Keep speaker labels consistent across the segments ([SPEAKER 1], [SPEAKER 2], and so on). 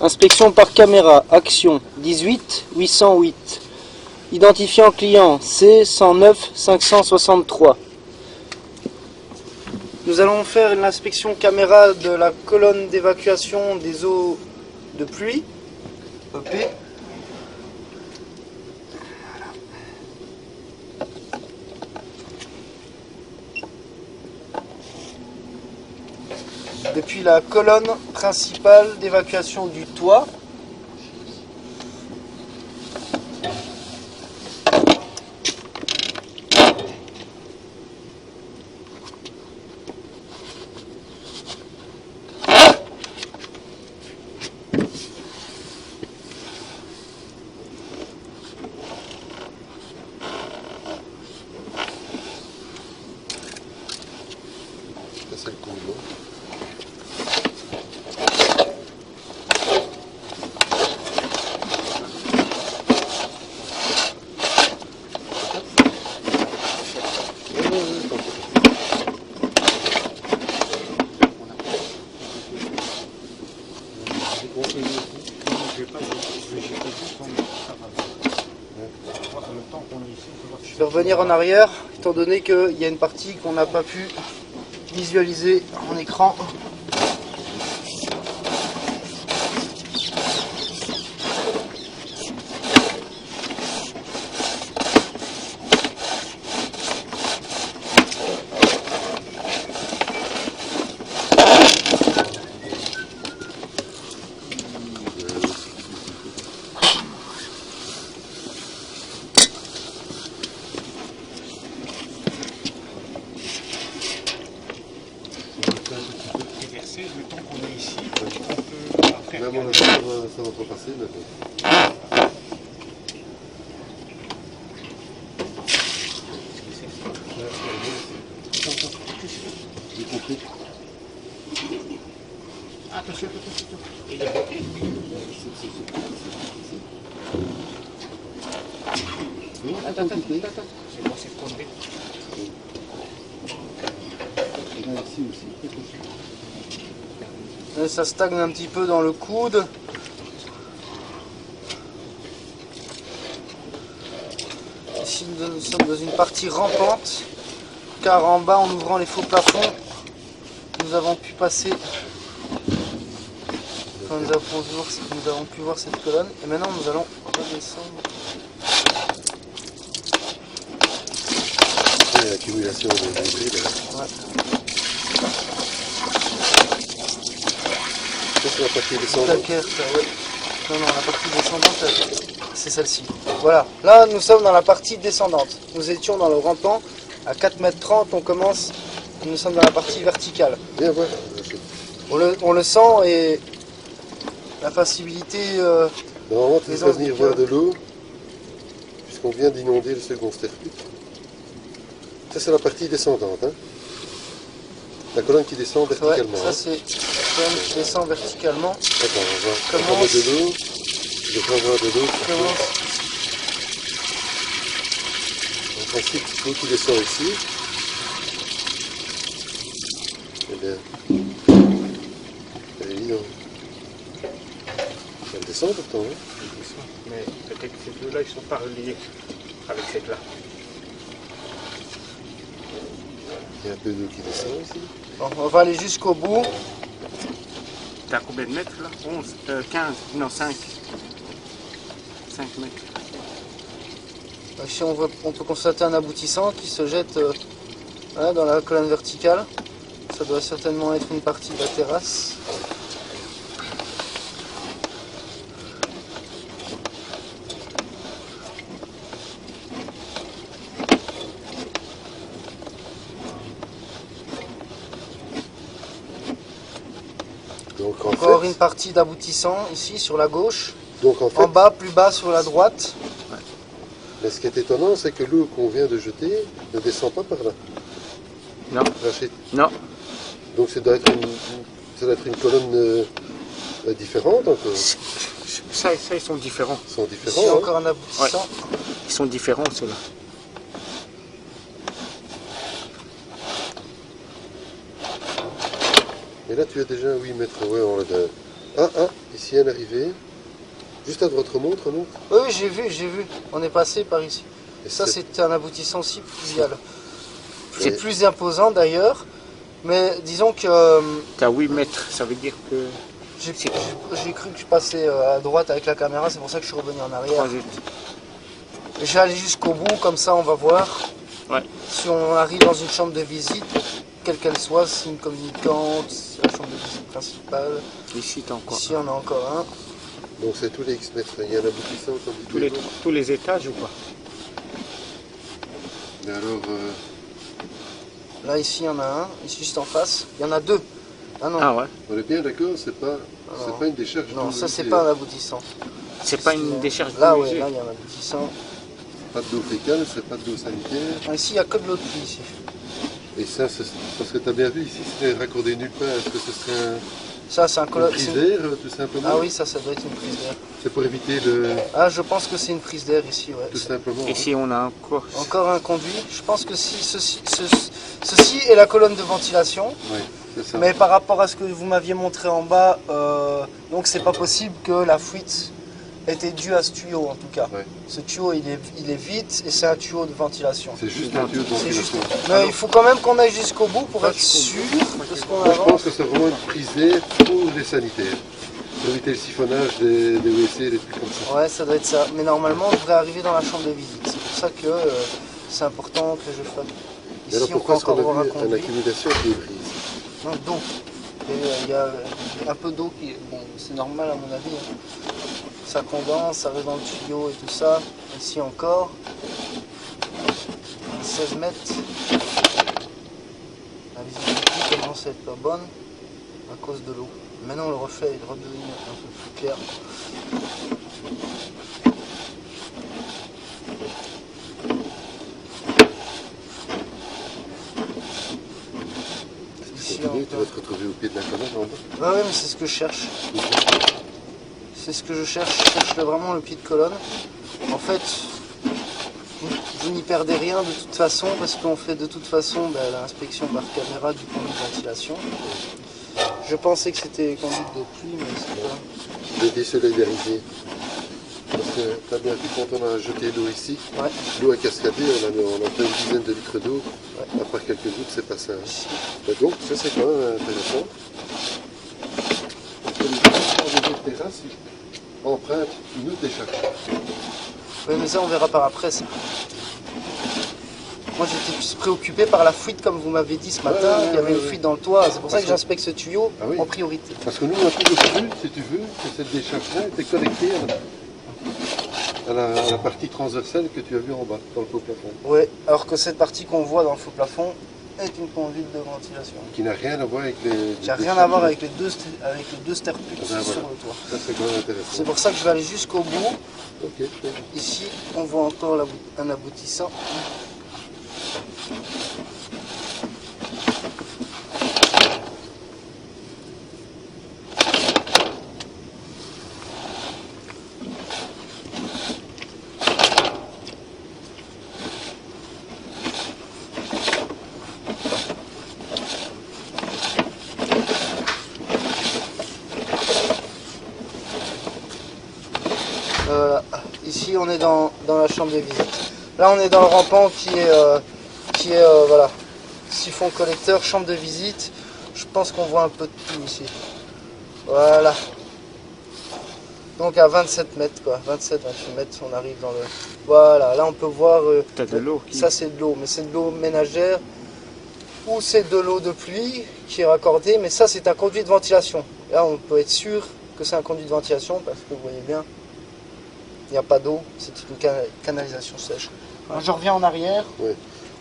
[SPEAKER 1] Inspection par caméra, action 18 808. Identifiant client C109 563. Nous allons faire l'inspection caméra de la colonne d'évacuation des eaux de pluie. EP. Depuis la colonne principale d'évacuation du toit.
[SPEAKER 2] C'est le coup, non?
[SPEAKER 1] Je vais revenir en arrière, étant donné qu'il y a une partie qu'on n'a pas pu visualiser en écran.
[SPEAKER 3] Le temps qu'on est ici, on peut après
[SPEAKER 2] Là, mon
[SPEAKER 3] regarder.
[SPEAKER 2] avis, ça va pas passer, d'accord. J'ai compris.
[SPEAKER 3] Attention, attention. Il est bloqué. Attends. C'est bon, c'est tombé.
[SPEAKER 2] Et là, ici aussi.
[SPEAKER 1] Là, ça stagne un petit peu dans le coude. Ici nous sommes dans une partie rampante, car en bas, en ouvrant les faux plafonds, nous avons pu passer. Enfin, nous avons pu voir cette colonne. Et maintenant nous allons redescendre.
[SPEAKER 2] Et l'accumulation de débris, là.
[SPEAKER 1] Ouais.
[SPEAKER 2] Ça, c'est la partie descendante.
[SPEAKER 1] Calcaire, ça, ouais. Non, la partie descendante, c'est celle-ci. Voilà, là nous sommes dans la partie descendante. Nous étions dans le rampant, à 4,30 m, on commence, nous sommes dans la partie verticale.
[SPEAKER 2] Viens voir.
[SPEAKER 1] On le sent et la facilité...
[SPEAKER 2] Normalement, tu
[SPEAKER 1] Les
[SPEAKER 2] devrais venir
[SPEAKER 1] handicapés.
[SPEAKER 2] voir de l'eau, puisqu'on vient d'inonder le second stercut. Ça, c'est la partie descendante. Hein. La colonne qui descend
[SPEAKER 1] ouais,
[SPEAKER 2] verticalement.
[SPEAKER 1] ça
[SPEAKER 2] Hein.
[SPEAKER 1] c'est la colonne qui descend verticalement.
[SPEAKER 2] Attends, on va
[SPEAKER 1] Commence.
[SPEAKER 2] prendre de l'eau. Je vais voir de l'eau.
[SPEAKER 1] Commence.
[SPEAKER 2] En principe, l'eau qui descend ici. Eh bien, c'est évident. Elle descend pourtant. Hein.
[SPEAKER 3] Mais peut-être que ces deux-là, ils sont pas reliés avec cette là.
[SPEAKER 2] Il y a un peu d'eau qui descend ici.
[SPEAKER 1] Bon, on va aller jusqu'au bout.
[SPEAKER 3] T'as combien de mètres là 11, 15, non 5. 5 mètres.
[SPEAKER 1] Ici on peut constater un aboutissant qui se jette voilà, dans la colonne verticale. Ça doit certainement être une partie de la terrasse.
[SPEAKER 2] Donc,
[SPEAKER 1] Encore une partie d'aboutissant ici sur la gauche.
[SPEAKER 2] donc en fait,
[SPEAKER 1] En bas, plus bas sur la droite.
[SPEAKER 2] mais ce qui est étonnant, c'est que l'eau qu'on vient de jeter ne descend pas par là.
[SPEAKER 3] Non.
[SPEAKER 2] Rachid.
[SPEAKER 3] Non.
[SPEAKER 2] Donc ça doit être une colonne différente encore.
[SPEAKER 3] Ça, ils sont différents.
[SPEAKER 2] Ils sont
[SPEAKER 1] Ici
[SPEAKER 2] différents. Hein.
[SPEAKER 1] encore un aboutissant.
[SPEAKER 3] Ils sont différents ceux-là.
[SPEAKER 2] Et là tu as déjà 8 mètres. Ouais, on l'a Ah, ici à l'arrivée. Juste à droite, remonte.
[SPEAKER 1] Oui, j'ai vu. On est passé par ici.
[SPEAKER 2] Et
[SPEAKER 1] Ça, c'est un aboutissant aussi pluvial. C'est
[SPEAKER 2] Et-
[SPEAKER 1] plus imposant d'ailleurs, mais disons que
[SPEAKER 3] T'as 8 mètres, ça veut dire que
[SPEAKER 1] j'ai cru que je passais à droite avec la caméra, c'est pour ça que je suis revenu en arrière.
[SPEAKER 3] 3 étages.
[SPEAKER 1] Je vais aller jusqu'au bout, comme ça on va voir
[SPEAKER 3] Ouais.
[SPEAKER 1] si on arrive dans une chambre de visite, quelle qu'elle soit, si une communicante, c'est la chambre de visite principale.
[SPEAKER 3] Ici, t'as encore
[SPEAKER 1] Ici on a encore un.
[SPEAKER 2] Donc c'est tous les X mètres. Il y a un aboutissant comme dit
[SPEAKER 3] tous les étages ou quoi?
[SPEAKER 2] Et alors,
[SPEAKER 1] Là ici il y en a un, ici juste en face. Il y en a deux. Ah non,
[SPEAKER 3] Ah ouais.
[SPEAKER 2] on est bien d'accord, c'est pas une décharge.
[SPEAKER 1] non
[SPEAKER 2] d'eau
[SPEAKER 1] ça c'est
[SPEAKER 2] usée,
[SPEAKER 1] pas
[SPEAKER 2] hein.
[SPEAKER 1] un aboutissant.
[SPEAKER 3] C'est pas une décharge
[SPEAKER 1] Là
[SPEAKER 3] d'eau
[SPEAKER 1] ouais,
[SPEAKER 3] usée.
[SPEAKER 1] là il y a un aboutissant.
[SPEAKER 2] Pas d'eau fécale, c'est pas d'eau sanitaire.
[SPEAKER 1] Ah, ici il n'y a que de l'eau de pluie ici.
[SPEAKER 2] Et ça, parce que tu as bien vu, ici, c'est raccordé nulle part. Est-ce que ce serait
[SPEAKER 1] Ça c'est un
[SPEAKER 2] une
[SPEAKER 1] colonne.
[SPEAKER 2] prise d'air, tout simplement?
[SPEAKER 1] Ah oui, ça doit être une prise d'air.
[SPEAKER 2] C'est pour éviter le...
[SPEAKER 1] Ah, je pense que c'est une prise d'air ici, ouais.
[SPEAKER 2] Tout simplement.
[SPEAKER 3] Ici, on a encore.
[SPEAKER 1] Encore un conduit. Je pense que si ceci est la colonne de ventilation,
[SPEAKER 2] Oui, c'est ça.
[SPEAKER 1] mais par rapport à ce que vous m'aviez montré en bas, donc c'est pas possible que la fuite était due à ce tuyau en tout cas.
[SPEAKER 2] Ouais.
[SPEAKER 1] Ce tuyau il est vide et c'est un tuyau de ventilation.
[SPEAKER 2] C'est juste un tuyau de
[SPEAKER 1] C'est juste.
[SPEAKER 2] ventilation.
[SPEAKER 1] Mais il faut quand même qu'on aille jusqu'au bout pour
[SPEAKER 3] Ça,
[SPEAKER 1] être
[SPEAKER 3] je
[SPEAKER 1] sûr de ce qu'on
[SPEAKER 2] Moi, je pense
[SPEAKER 1] avance.
[SPEAKER 2] que c'est vraiment une prise d'air pour les sanitaires. Pour éviter le siphonnage des WC, des trucs comme ça.
[SPEAKER 1] Ouais, ça doit être ça. Mais normalement, on devrait arriver dans la chambre de visite. C'est pour ça que c'est important que je fasse.
[SPEAKER 2] Et alors
[SPEAKER 1] Ici, on peut
[SPEAKER 2] pourquoi est-ce
[SPEAKER 1] encore
[SPEAKER 2] qu'on
[SPEAKER 1] voir
[SPEAKER 2] a
[SPEAKER 1] un
[SPEAKER 2] vu une
[SPEAKER 1] conduit.
[SPEAKER 2] accumulation de débris?
[SPEAKER 1] Non, d'eau. Et, il y a un peu d'eau qui. Bon, c'est normal à mon avis. Hein. Ça condense, ça reste dans le tuyau et tout ça. Ici encore. 16 mètres. La visibilité commence à être pas bonne à cause de l'eau. Maintenant, le reflet est redevenu un peu plus clair. Ici,
[SPEAKER 2] Continue, tu
[SPEAKER 1] on
[SPEAKER 2] vas
[SPEAKER 1] peut-
[SPEAKER 2] te retrouver au pied de la colonne en bas.
[SPEAKER 1] Ouais, mais c'est ce que je cherche. C'est ce que je cherche. Je cherche vraiment le pied de colonne. En fait, vous n'y perdez rien de toute façon parce qu'on fait de toute façon l'inspection par caméra du conduit de ventilation. Je pensais que c'était conduite de pluie, mais c'est pas.
[SPEAKER 2] De désolidariser. Parce que tu as bien vu quand on a jeté l'eau ici,
[SPEAKER 1] Ouais.
[SPEAKER 2] l'eau a cascadé, on a fait une dizaine de litres d'eau. À part quelques gouttes, c'est pas ça. Mais donc, ça c'est quand même intéressant. Parce que les gens de terrasse empruntent une autre décharge.
[SPEAKER 1] Oui, mais ça, on verra par après. Ça. Moi, j'étais plus préoccupé par la fuite, comme vous m'avez dit ce matin,
[SPEAKER 2] Ouais,
[SPEAKER 1] qu'il y avait
[SPEAKER 2] ouais,
[SPEAKER 1] une fuite dans le toit. C'est pour ça que
[SPEAKER 2] Parce que-
[SPEAKER 1] j'inspecte ce tuyau
[SPEAKER 2] Ah oui.
[SPEAKER 1] en priorité.
[SPEAKER 2] Parce que nous, on a toujours cru, si tu veux, que cette décharge-là était connectée à la partie transversale que tu as vue en bas, dans le faux plafond.
[SPEAKER 1] Ouais, alors que cette partie qu'on voit dans le faux plafond est une conduite de ventilation.
[SPEAKER 2] Qui n'a rien à voir avec les...
[SPEAKER 1] Qui n'a rien à voir avec les deux sterputes
[SPEAKER 2] Ben
[SPEAKER 1] sur
[SPEAKER 2] voilà.
[SPEAKER 1] le toit.
[SPEAKER 2] Ça, c'est quand même intéressant.
[SPEAKER 1] C'est pour ça que je vais aller jusqu'au bout.
[SPEAKER 2] Ok.
[SPEAKER 1] Ici, on voit encore un aboutissant. Ici, on est dans la chambre des visites. Là, on est dans le rampant qui est voilà, siphon collecteur, chambre de visite. Je pense qu'on voit un peu de tout ici. Voilà. Donc à 27 mètres, quoi. 27-28 mètres, on arrive dans le... Voilà, là on peut voir...
[SPEAKER 3] T'as de l'eau qui-
[SPEAKER 1] Ça c'est de l'eau, mais c'est de l'eau ménagère. Ou c'est de l'eau de pluie qui est raccordée, mais ça c'est un conduit de ventilation. Là on peut être sûr que c'est un conduit de ventilation parce que vous voyez bien, il n'y a pas d'eau, c'est une canalisation sèche. Alors, je reviens en arrière.
[SPEAKER 2] Ouais.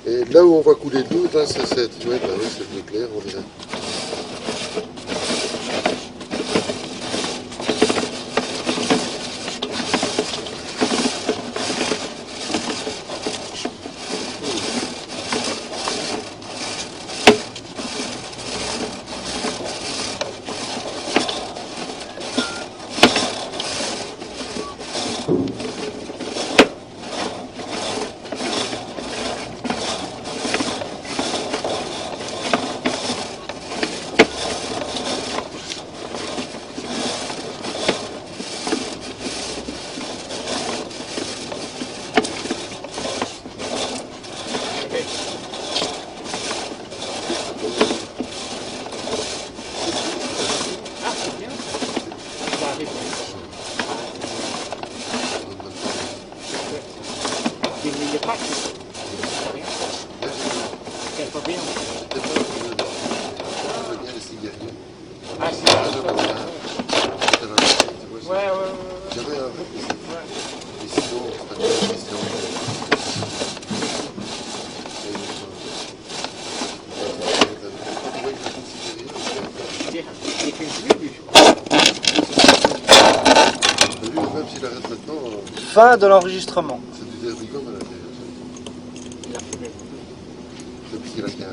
[SPEAKER 2] Et là où on va couler de l'eau, là, c'est cette... Ouais, bah oui, c'est plus clair, on dirait.
[SPEAKER 1] Fin de l'enregistrement.
[SPEAKER 2] C'est du verdigome à l'intérieur. Depuis qu'il a 15 ans.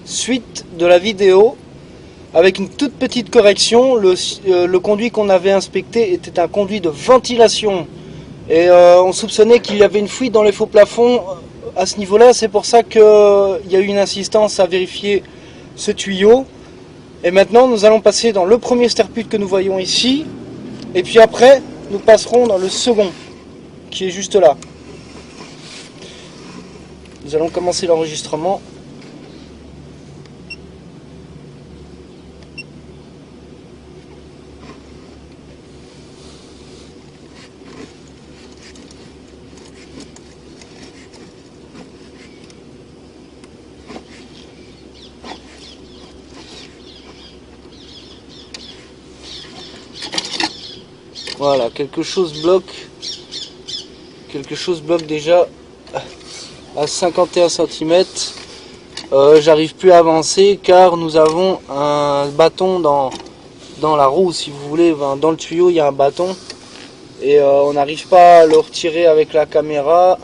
[SPEAKER 1] Suite de la vidéo, avec une toute petite correction, le conduit qu'on avait inspecté était un conduit de ventilation. Et on soupçonnait qu'il y avait une fuite dans les faux plafonds à ce niveau-là. C'est pour ça qu'il y a eu une insistance à vérifier ce tuyau. Et maintenant, nous allons passer dans le premier sterput que nous voyons ici. Et puis après, nous passerons dans le second, qui est juste là. Nous allons commencer l'enregistrement. Voilà, quelque chose bloque déjà à 51 cm. J'arrive plus à avancer car nous avons un bâton dans la roue, si vous voulez. Dans le tuyau, il y a un bâton et on n'arrive pas à le retirer avec la caméra.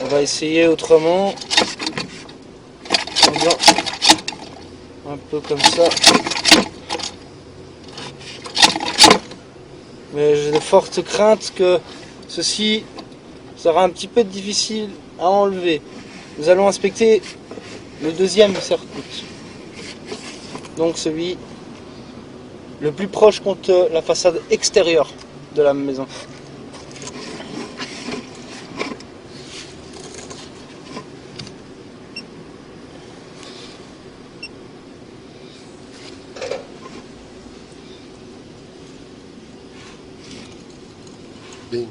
[SPEAKER 1] On va essayer autrement. Un peu comme ça. Mais j'ai de fortes craintes que ceci sera un petit peu difficile à enlever. Nous allons inspecter le deuxième sterput. Donc celui le plus proche contre la façade extérieure de la maison.
[SPEAKER 2] Bingo.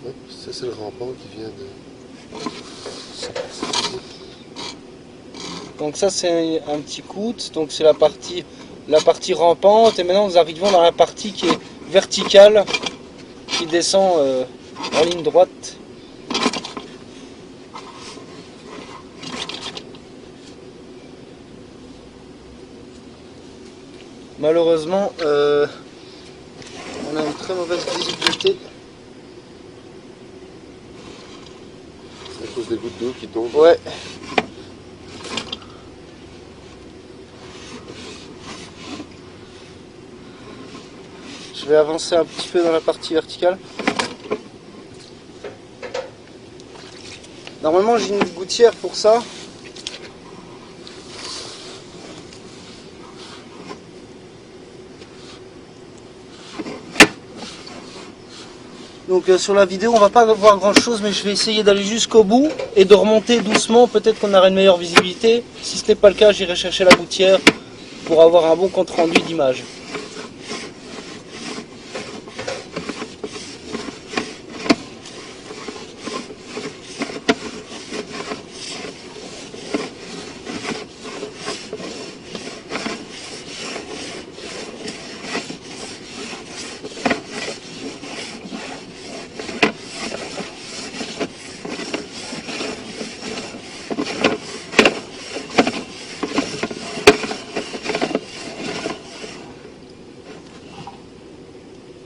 [SPEAKER 2] Ouais, ça c'est le rempart qui vient de...
[SPEAKER 1] Donc ça c'est un petit coup, donc c'est la partie rampante, et maintenant nous arrivons dans la partie qui est verticale, qui descend en ligne droite. Malheureusement, on a une très mauvaise visibilité.
[SPEAKER 2] C'est à cause des gouttes d'eau qui tombent.
[SPEAKER 1] Ouais. Je vais avancer un petit peu dans la partie verticale. Normalement, j'ai une gouttière pour ça. Donc sur la vidéo on va pas voir grand chose, mais je vais essayer d'aller jusqu'au bout et de remonter doucement, peut-être qu'on aura une meilleure visibilité. Si ce n'est pas le cas, j'irai chercher la gouttière pour avoir un bon compte rendu d'image.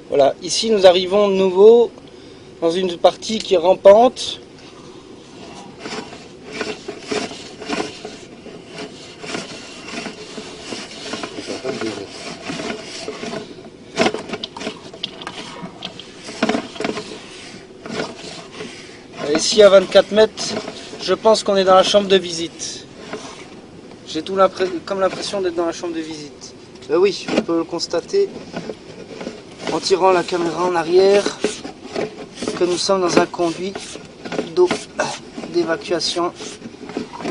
[SPEAKER 1] Voilà, ici nous arrivons de nouveau dans une partie qui est rampante. Et ici à 24 mètres, je pense qu'on est dans la chambre de visite. J'ai comme l'impression d'être dans la chambre de visite. Ben oui, on peut le constater en tirant la caméra en arrière que nous sommes dans un conduit d'eau d'évacuation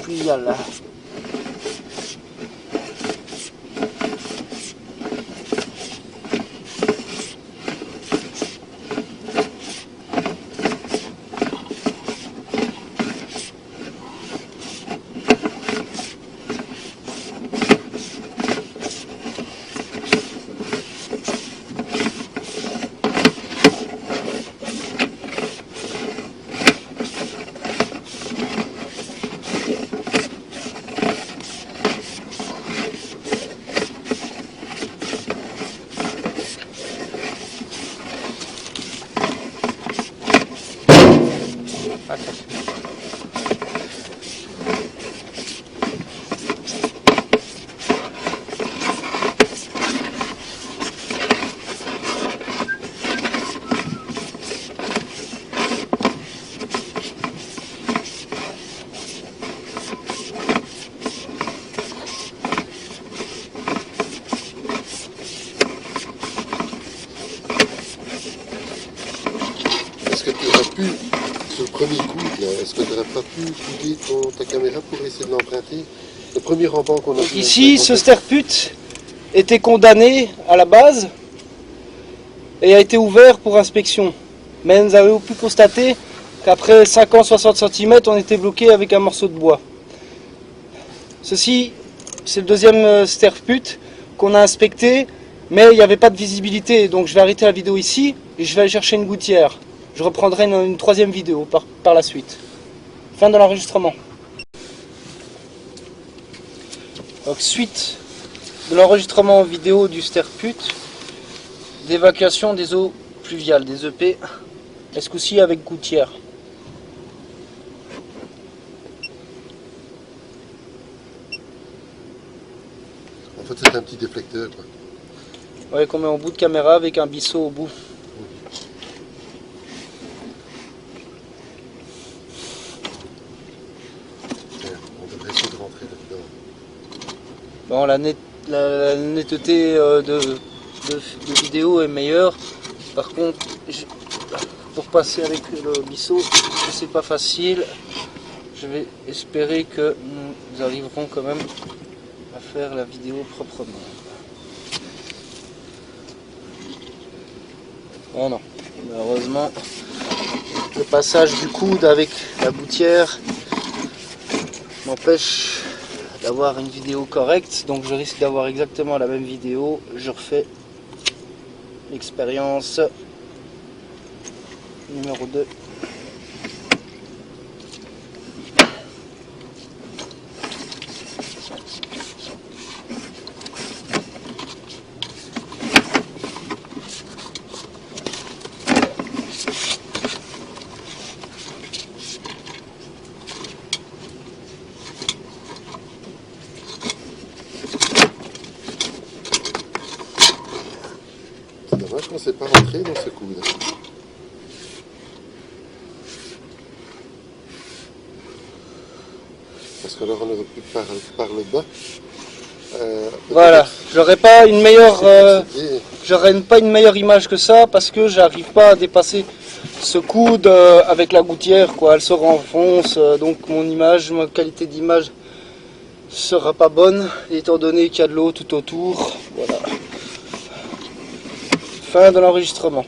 [SPEAKER 1] pluviale.
[SPEAKER 2] Est-ce que tu aurais pu, sur le premier coup, est-ce que tu n'aurais pas pu couder ta caméra pour essayer de l'emprunter? Le premier rempart qu'on a vu.
[SPEAKER 1] Ici, ce sterput était condamné à la base et a été ouvert pour inspection. Mais nous avons pu constater qu'après 50-60 cm, on était bloqué avec un morceau de bois. Ceci, c'est le deuxième sterput qu'on a inspecté, mais il n'y avait pas de visibilité. Donc je vais arrêter la vidéo ici et je vais aller chercher une gouttière. Je reprendrai une troisième vidéo par la suite. Fin de l'enregistrement. Donc suite de l'enregistrement vidéo du sterput, d'évacuation des eaux pluviales, des EP, est-ce coup-ci avec gouttière.
[SPEAKER 2] En fait, c'est un petit déflecteur, quoi.
[SPEAKER 1] Ouais, qu'on met en bout de caméra avec un bisseau au bout.
[SPEAKER 2] Tiens, on devrait essayer de rentrer là-dedans.
[SPEAKER 1] Bon, la netteté de vidéo est meilleure. Par contre, pour passer avec le bisseau, c'est pas facile. Je vais espérer que nous arriverons quand même à faire la vidéo proprement. Oh non, malheureusement, le passage du coude avec la gouttière m'empêche d'avoir une vidéo correcte, donc je risque d'avoir exactement la même vidéo. Je refais l'expérience numéro 2.
[SPEAKER 2] C'est dommage qu'on ne s'est pas rentré dans ce coude. Parce que alors on aurait pu par le bas.
[SPEAKER 1] Voilà, j'aurais pas une meilleure image que ça parce que j'arrive pas à dépasser ce coude avec la gouttière, quoi. Elle se renfonce, donc ma qualité d'image sera pas bonne étant donné qu'il y a de l'eau tout autour. Voilà. Fin de l'enregistrement.